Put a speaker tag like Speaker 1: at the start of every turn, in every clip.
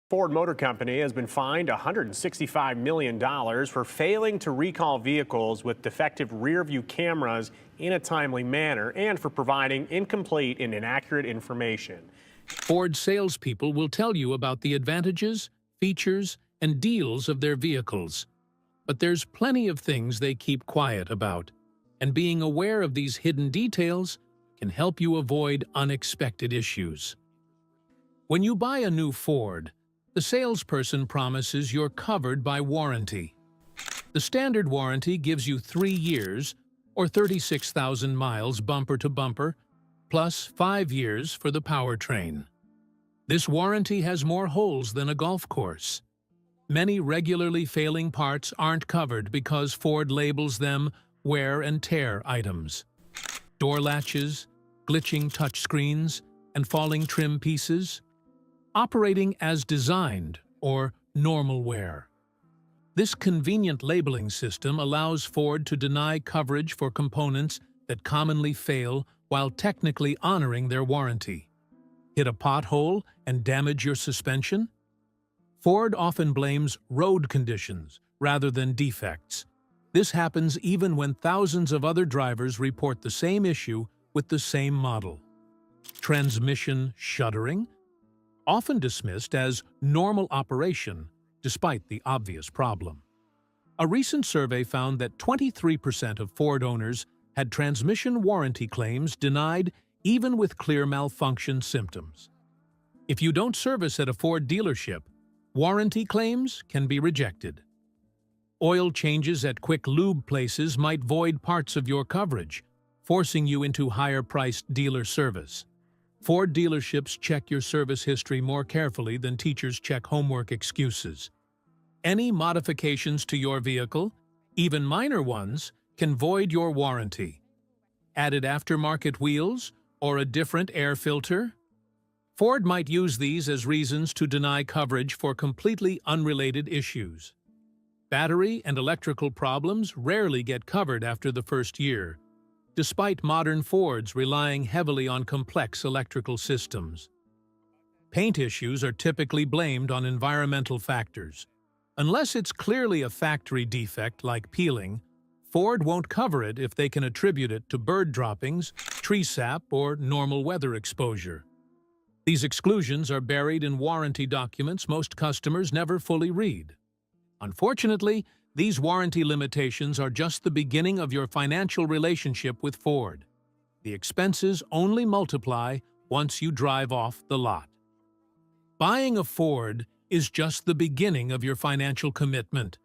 Speaker 1: Ford Motor Company has been fined $165 million for failing to recall vehicles with defective rear-view cameras in a timely manner and for providing incomplete and inaccurate information.
Speaker 2: Ford salespeople will tell you about the advantages, features, and deals of their vehicles. But there's plenty of things they keep quiet about, and being aware of these hidden details can help you avoid unexpected issues. When you buy a new Ford, the salesperson promises you're covered by warranty. The standard warranty gives you 3 years, or 36,000 miles bumper to bumper, plus 5 years for the powertrain. This warranty has more holes than a golf course. Many regularly failing parts aren't covered because Ford labels them wear and tear items. Door latches, glitching touchscreens, and falling trim pieces, operating as designed or normal wear. This convenient labeling system allows Ford to deny coverage for components that commonly fail while technically honoring their warranty. Hit a pothole and damage your suspension? Ford often blames road conditions rather than defects. This happens even when thousands of other drivers report the same issue with the same model. Transmission shuddering? Often dismissed as normal operation despite the obvious problem. A recent survey found that 23% of Ford owners had transmission warranty claims denied even with clear malfunction symptoms. If you don't service at a Ford dealership, warranty claims can be rejected. Oil changes at quick lube places might void parts of your coverage, forcing you into higher-priced dealer service. Ford dealerships check your service history more carefully than teachers check homework excuses. Any modifications to your vehicle, even minor ones, can void your warranty. Added aftermarket wheels or a different air filter? Ford might use these as reasons to deny coverage for completely unrelated issues. Battery and electrical problems rarely get covered after the first year, despite modern Fords relying heavily on complex electrical systems. Paint issues are typically blamed on environmental factors. Unless it's clearly a factory defect like peeling, Ford won't cover it if they can attribute it to bird droppings, tree sap, or normal weather exposure. These exclusions are buried in warranty documents most customers never fully read. Unfortunately, these warranty limitations are just the beginning of your financial relationship with Ford. The expenses only multiply once you drive off the lot. Buying a Ford is just the beginning of your financial commitment.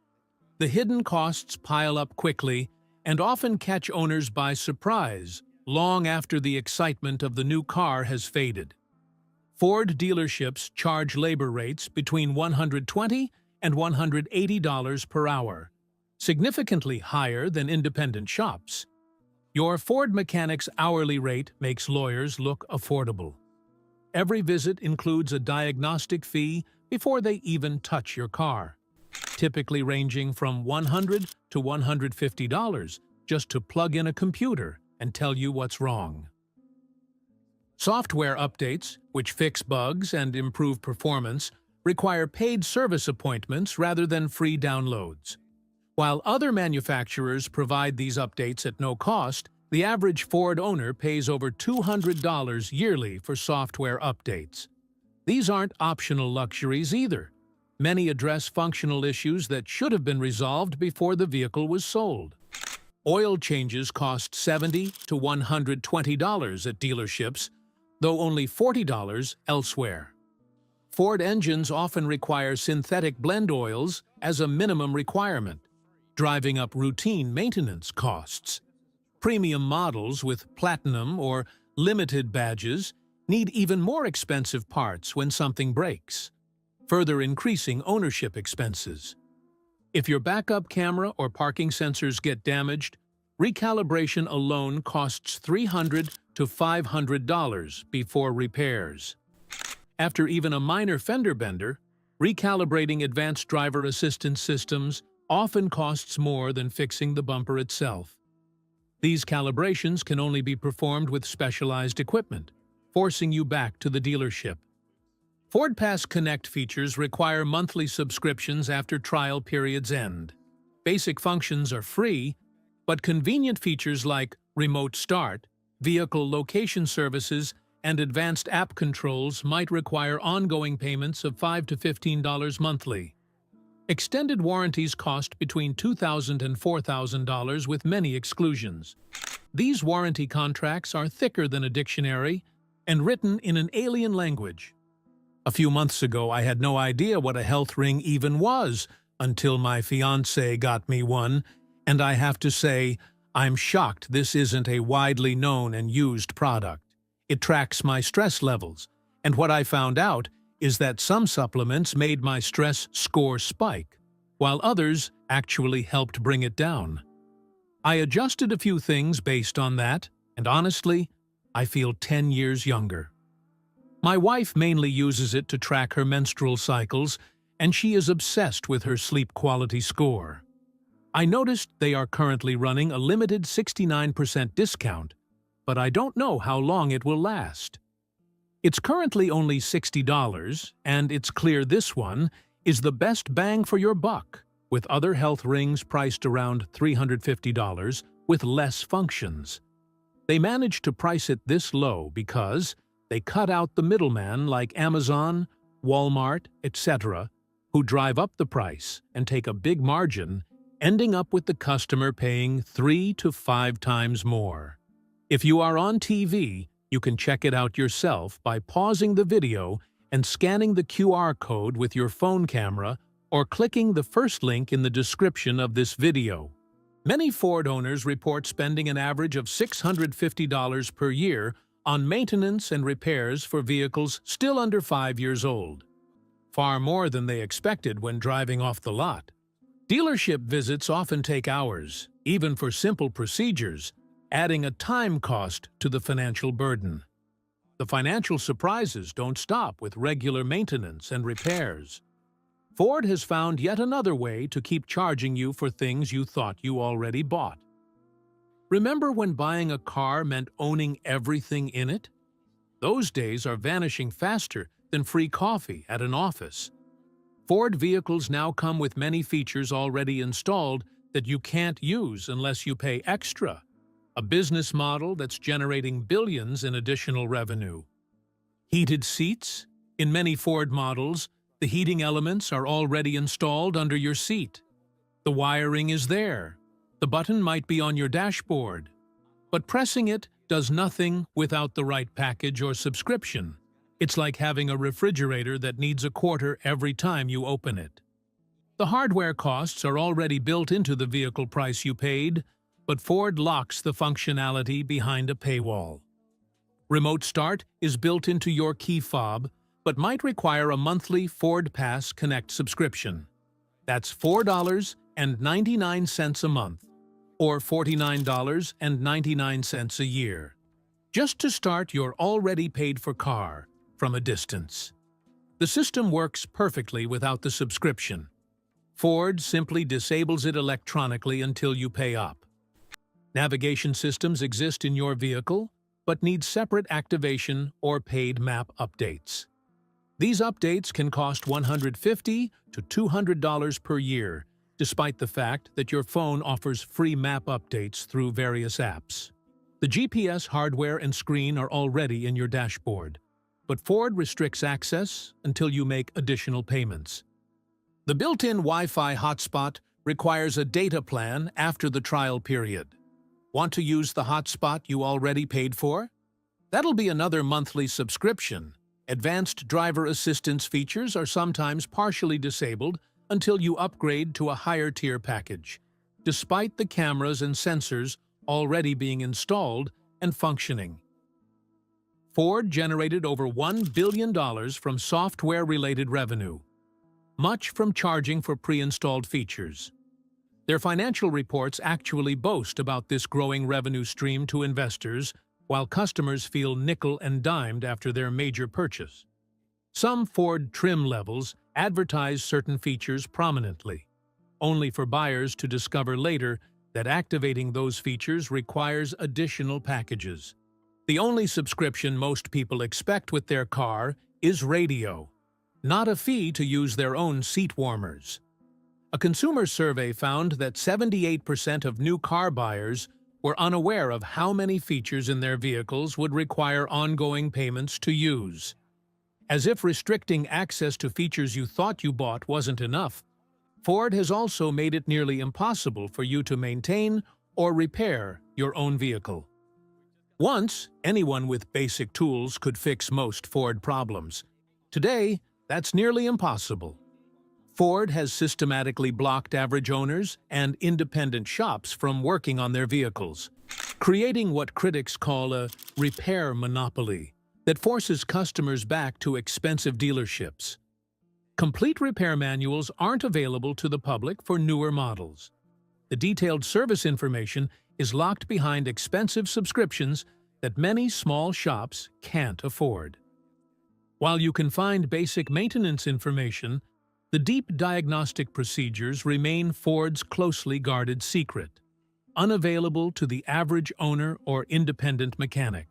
Speaker 2: The hidden costs pile up quickly and often catch owners by surprise long after the excitement of the new car has faded. Ford dealerships charge labor rates between $120 and $180 per hour, significantly higher than independent shops. Your Ford mechanic's hourly rate makes lawyers look affordable. Every visit includes a diagnostic fee before they even touch your car, typically ranging from $100 to $150 just to plug in a computer and tell you what's wrong. Software updates, which fix bugs and improve performance, require paid service appointments rather than free downloads. While other manufacturers provide these updates at no cost, the average Ford owner pays over $200 yearly for software updates. These aren't optional luxuries either. Many address functional issues that should have been resolved before the vehicle was sold. Oil changes cost $70 to $120 at dealerships, though only $40 elsewhere. Ford engines often require synthetic blend oils as a minimum requirement, driving up routine maintenance costs. Premium models with platinum or limited badges need even more expensive parts when something breaks, further increasing ownership expenses. If your backup camera or parking sensors get damaged, recalibration alone costs $300 to $500 before repairs. After even a minor fender bender, recalibrating advanced driver assistance systems often costs more than fixing the bumper itself. These calibrations can only be performed with specialized equipment, forcing you back to the dealership. Ford Pass Connect features require monthly subscriptions after trial periods end. Basic functions are free, but convenient features like remote start, vehicle location services, and advanced app controls might require ongoing payments of $5 to $15 monthly. Extended warranties cost between $2,000 and $4,000 with many exclusions. These warranty contracts are thicker than a dictionary and written in an alien language. A few months ago, I had no idea what a health ring even was until my fiancé got me one, and I have to say, I'm shocked this isn't a widely known and used product. It tracks my stress levels, and what I found out is that some supplements made my stress score spike, while others actually helped bring it down. I adjusted a few things based on that, and honestly, I feel 10 years younger. My wife mainly uses it to track her menstrual cycles, and she is obsessed with her sleep quality score. I noticed they are currently running a limited 69% discount, but I don't know how long it will last. It's currently only $60, and it's clear this one is the best bang for your buck, with other health rings priced around $350 with less functions. They managed to price it this low because they cut out the middleman like Amazon, Walmart, etc., who drive up the price and take a big margin, ending up with the customer paying 3 to 5 times more. If you are on TV, you can check it out yourself by pausing the video and scanning the QR code with your phone camera or clicking the first link in the description of this video. Many Ford owners report spending an average of $650 per year on maintenance and repairs for vehicles still under 5 years old. Far more than they expected when driving off the lot. Dealership visits often take hours, even for simple procedures, adding a time cost to the financial burden. The financial surprises don't stop with regular maintenance and repairs. Ford has found yet another way to keep charging you for things you thought you already bought. Remember when buying a car meant owning everything in it? Those days are vanishing faster than free coffee at an office. Ford vehicles now come with many features already installed that you can't use unless you pay extra. A business model that's generating billions in additional revenue. Heated seats? In many Ford models, the heating elements are already installed under your seat. The wiring is there. The button might be on your dashboard. But pressing it does nothing without the right package or subscription. It's like having a refrigerator that needs a quarter every time you open it. The hardware costs are already built into the vehicle price you paid, but Ford locks the functionality behind a paywall. Remote Start is built into your key fob, but might require a monthly Ford Pass Connect subscription. That's $4.99 a month, or $49.99 a year, just to start your already paid-for car from a distance. The system works perfectly without the subscription. Ford simply disables it electronically until you pay up. Navigation systems exist in your vehicle, but need separate activation or paid map updates. These updates can cost $150 to $200 per year, despite the fact that your phone offers free map updates through various apps. The GPS hardware and screen are already in your dashboard, but Ford restricts access until you make additional payments. The built-in Wi-Fi hotspot requires a data plan after the trial period. Want to use the hotspot you already paid for? That'll be another monthly subscription. Advanced driver assistance features are sometimes partially disabled until you upgrade to a higher-tier package, despite the cameras and sensors already being installed and functioning. Ford generated over $1 billion from software-related revenue, much from charging for pre-installed features. Their financial reports actually boast about this growing revenue stream to investors, while customers feel nickel and dimed after their major purchase. Some Ford trim levels advertise certain features prominently, only for buyers to discover later that activating those features requires additional packages. The only subscription most people expect with their car is radio. not a fee to use their own seat warmers. A consumer survey found that 78% of new car buyers were unaware of how many features in their vehicles would require ongoing payments to use. As if restricting access to features you thought you bought wasn't enough, Ford has also made it nearly impossible for you to maintain or repair your own vehicle. Once, anyone with basic tools could fix most Ford problems. Today, that's nearly impossible. Ford has systematically blocked average owners and independent shops from working on their vehicles, creating what critics call a repair monopoly that forces customers back to expensive dealerships. Complete repair manuals aren't available to the public for newer models. The detailed service information is locked behind expensive subscriptions that many small shops can't afford. While you can find basic maintenance information, the deep diagnostic procedures remain Ford's closely guarded secret, unavailable to the average owner or independent mechanic.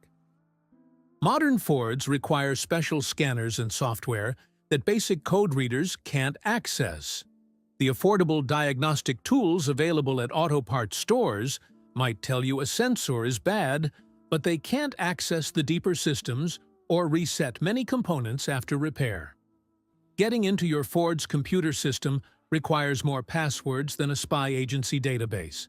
Speaker 2: Modern Fords require special scanners and software that basic code readers can't access. The affordable diagnostic tools available at auto parts stores might tell you a sensor is bad, but they can't access the deeper systems or reset many components after repair. Getting into your Ford's computer system requires more passwords than a spy agency database.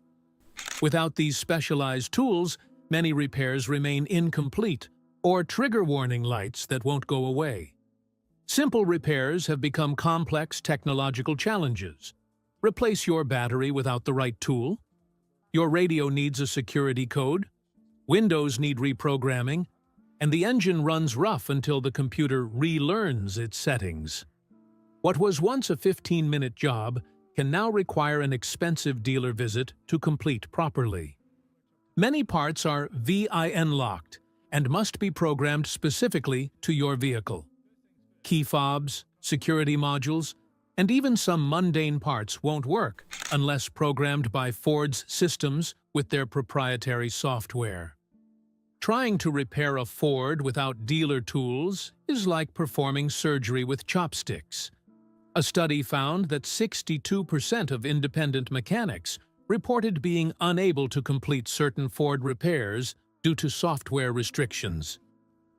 Speaker 2: Without these specialized tools, many repairs remain incomplete or trigger warning lights that won't go away. Simple repairs have become complex technological challenges. Replace your battery without the right tool. Your radio needs a security code. Windows need reprogramming. And the engine runs rough until the computer relearns its settings. What was once a 15-minute job can now require an expensive dealer visit to complete properly. Many parts are VIN-locked and must be programmed specifically to your vehicle. Key fobs, security modules, and even some mundane parts won't work unless programmed by Ford's systems with their proprietary software. Trying to repair a Ford without dealer tools is like performing surgery with chopsticks. A study found that 62% of independent mechanics reported being unable to complete certain Ford repairs due to software restrictions.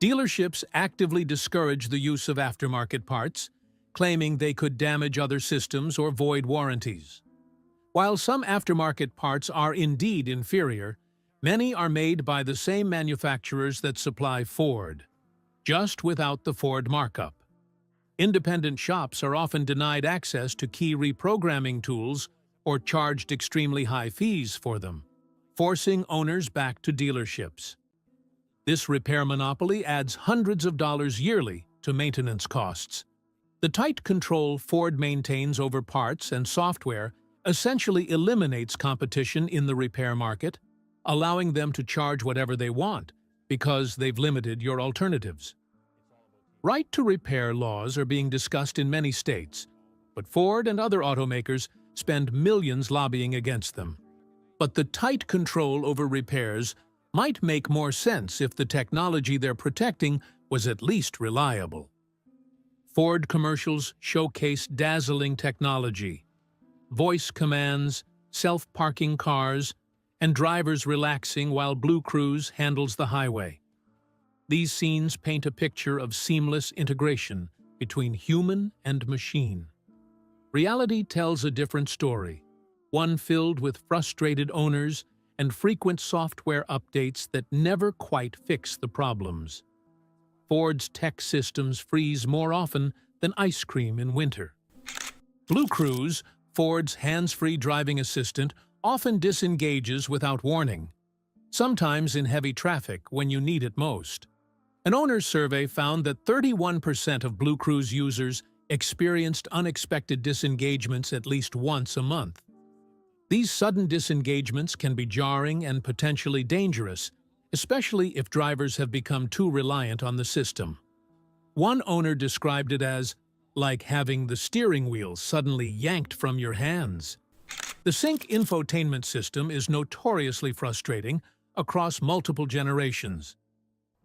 Speaker 2: Dealerships actively discourage the use of aftermarket parts, claiming they could damage other systems or void warranties. While some aftermarket parts are indeed inferior, many are made by the same manufacturers that supply Ford, just without the Ford markup. Independent shops are often denied access to key reprogramming tools or charged extremely high fees for them, forcing owners back to dealerships. This repair monopoly adds hundreds of dollars yearly to maintenance costs. The tight control Ford maintains over parts and software essentially eliminates competition in the repair market, allowing them to charge whatever they want because they've limited your alternatives. Right to repair laws are being discussed in many states, but Ford and other automakers spend millions lobbying against them. But the tight control over repairs might make more sense if the technology they're protecting was at least reliable. Ford commercials showcase dazzling technology, voice commands, self-parking cars, and drivers relaxing while Blue Cruise handles the highway. These scenes paint a picture of seamless integration between human and machine. Reality tells a different story, one filled with frustrated owners and frequent software updates that never quite fix the problems. Ford's tech systems freeze more often than ice cream in winter. Blue Cruise, Ford's hands-free driving assistant, often disengages without warning, sometimes in heavy traffic when you need it most. An owner's survey found that 31% of Blue Cruise users experienced unexpected disengagements at least once a month. These sudden disengagements can be jarring and potentially dangerous, especially if drivers have become too reliant on the system. One owner described it as like having the steering wheel suddenly yanked from your hands. The Sync infotainment system is notoriously frustrating across multiple generations.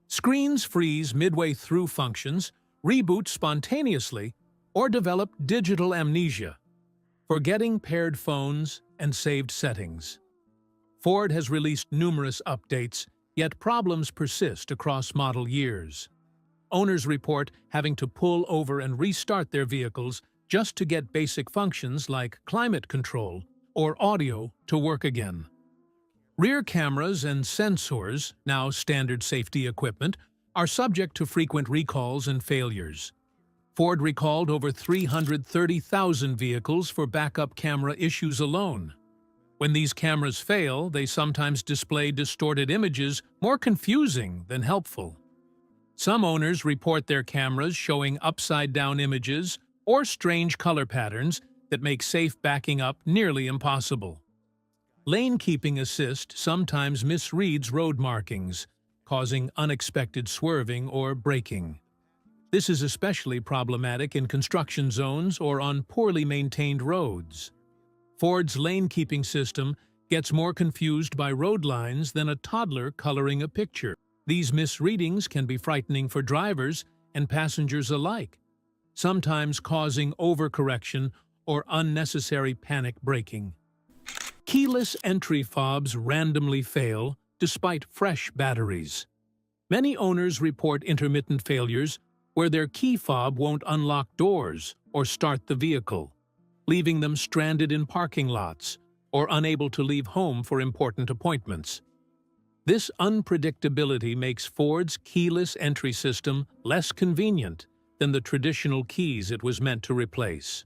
Speaker 2: Screens freeze midway through functions, reboot spontaneously, or develop digital amnesia, forgetting paired phones and saved settings. Ford has released numerous updates, yet problems persist across model years. Owners report having to pull over and restart their vehicles just to get basic functions like climate control or audio to work again. Rear cameras and sensors, now standard safety equipment, are subject to frequent recalls and failures. Ford recalled over 330,000 vehicles for backup camera issues alone. When these cameras fail, they sometimes display distorted images, more confusing than helpful. Some owners report their cameras showing upside-down images or strange color patterns that make safe backing up nearly impossible. Lane Keeping Assist sometimes misreads road markings, causing unexpected swerving or braking. This is especially problematic in construction zones or on poorly maintained roads. Ford's lane keeping system gets more confused by road lines than a toddler coloring a picture. These misreadings can be frightening for drivers and passengers alike, sometimes causing overcorrection or unnecessary panic braking. Keyless entry fobs randomly fail despite fresh batteries. Many owners report intermittent failures where their key fob won't unlock doors or start the vehicle, leaving them stranded in parking lots or unable to leave home for important appointments. This unpredictability makes Ford's keyless entry system less convenient than the traditional keys it was meant to replace.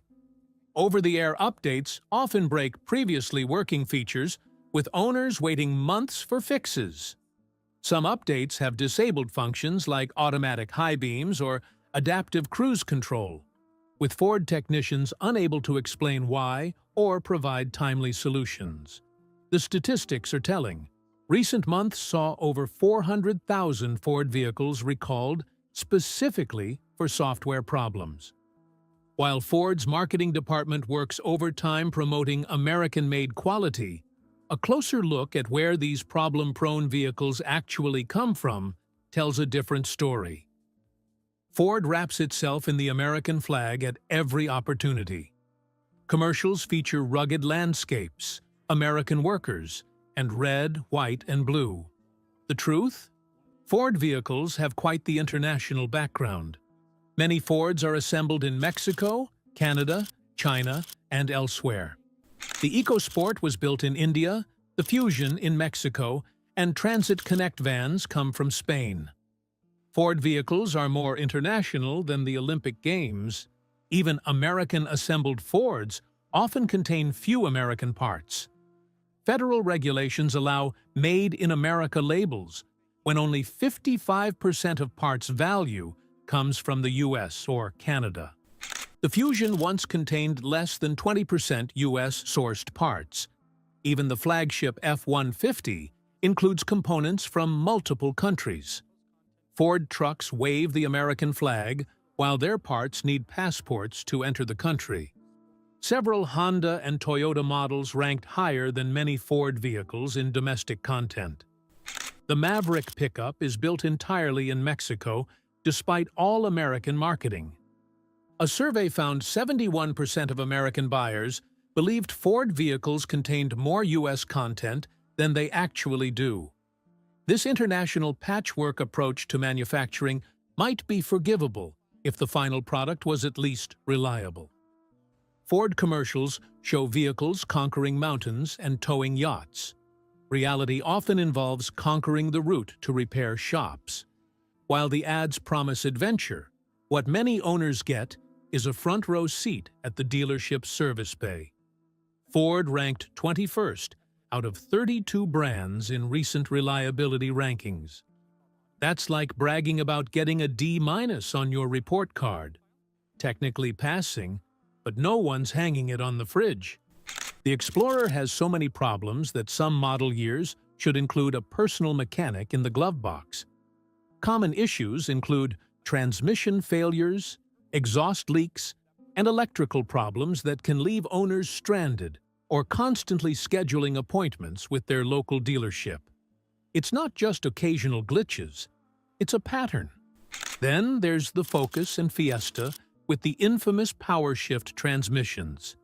Speaker 2: Over-the-air updates often break previously working features, with owners waiting months for fixes. Some updates have disabled functions like automatic high beams or adaptive cruise control, with Ford technicians unable to explain why or provide timely solutions. The statistics are telling. Recent months saw over 400,000 Ford vehicles recalled specifically for software problems. While Ford's marketing department works overtime promoting American-made quality, a closer look at where these problem-prone vehicles actually come from tells a different story. Ford wraps itself in the American flag at every opportunity. Commercials feature rugged landscapes, American workers, and red, white, and blue. The truth? Ford vehicles have quite the international background. Many Fords are assembled in Mexico, Canada, China, and elsewhere. The EcoSport was built in India, the Fusion in Mexico, and Transit Connect vans come from Spain. Ford vehicles are more international than the Olympic Games. Even American-assembled Fords often contain few American parts. Federal regulations allow Made in America labels when only 55% of parts value comes from the US or Canada. The Fusion once contained less than 20% US-sourced parts. Even the flagship F-150 includes components from multiple countries. Ford trucks wave the American flag, while their parts need passports to enter the country. Several Honda and Toyota models ranked higher than many Ford vehicles in domestic content. The Maverick pickup is built entirely in Mexico, despite all American marketing. A survey found 71% of American buyers believed Ford vehicles contained more U.S. content than they actually do. This international patchwork approach to manufacturing might be forgivable if the final product was at least reliable. Ford commercials show vehicles conquering mountains and towing yachts. Reality often involves conquering the route to repair shops. While the ads promise adventure, what many owners get is a front-row seat at the dealership's service bay. Ford ranked 21st out of 32 brands in recent reliability rankings. That's like bragging about getting a D- on your report card. Technically passing, but no one's hanging it on the fridge. The Explorer has so many problems that some model years should include a personal mechanic in the glove box. Common issues include transmission failures, exhaust leaks, and electrical problems that can leave owners stranded or constantly scheduling appointments with their local dealership. It's not just occasional glitches, it's a pattern. Then there's the Focus and Fiesta, with the infamous power shift transmissions.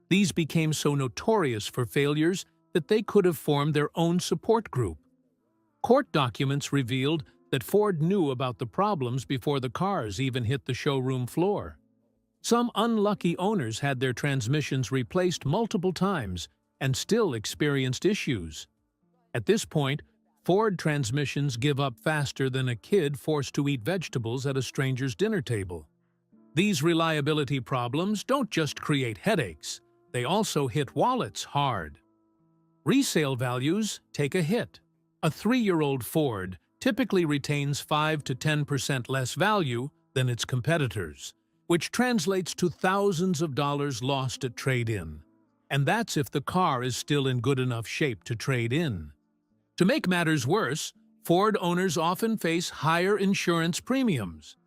Speaker 2: These became so notorious for failures that they could have formed their own support group. Court documents revealed that Ford knew about the problems before the cars even hit the showroom floor. Some unlucky owners had their transmissions replaced multiple times and still experienced issues. At this point, Ford transmissions give up faster than a kid forced to eat vegetables at a stranger's dinner table. These reliability problems don't just create headaches, they also hit wallets hard. Resale values take a hit. A 3-year-old Ford typically retains 5 to 10% less value than its competitors, which translates to thousands of dollars lost at trade-in. And that's if the car is still in good enough shape to trade in. To make matters worse, Ford owners often face higher insurance premiums.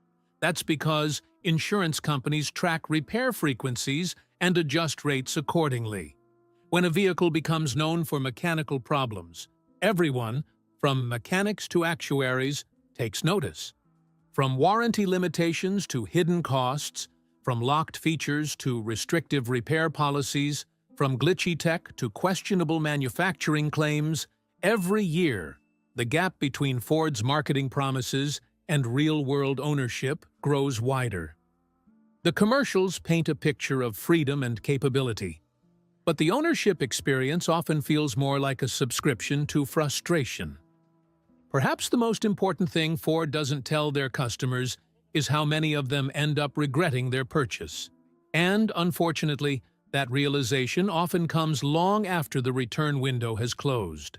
Speaker 2: That's because insurance companies track repair frequencies and adjust rates accordingly. When a vehicle becomes known for mechanical problems, everyone, from mechanics to actuaries, takes notice. From warranty limitations to hidden costs, from locked features to restrictive repair policies, from glitchy tech to questionable manufacturing claims, every year, the gap between Ford's marketing promises and real-world ownership grows wider. The commercials paint a picture of freedom and capability, but the ownership experience often feels more like a subscription to frustration. Perhaps the most important thing Ford doesn't tell their customers is how many of them end up regretting their purchase. And, unfortunately, that realization often comes long after the return window has closed.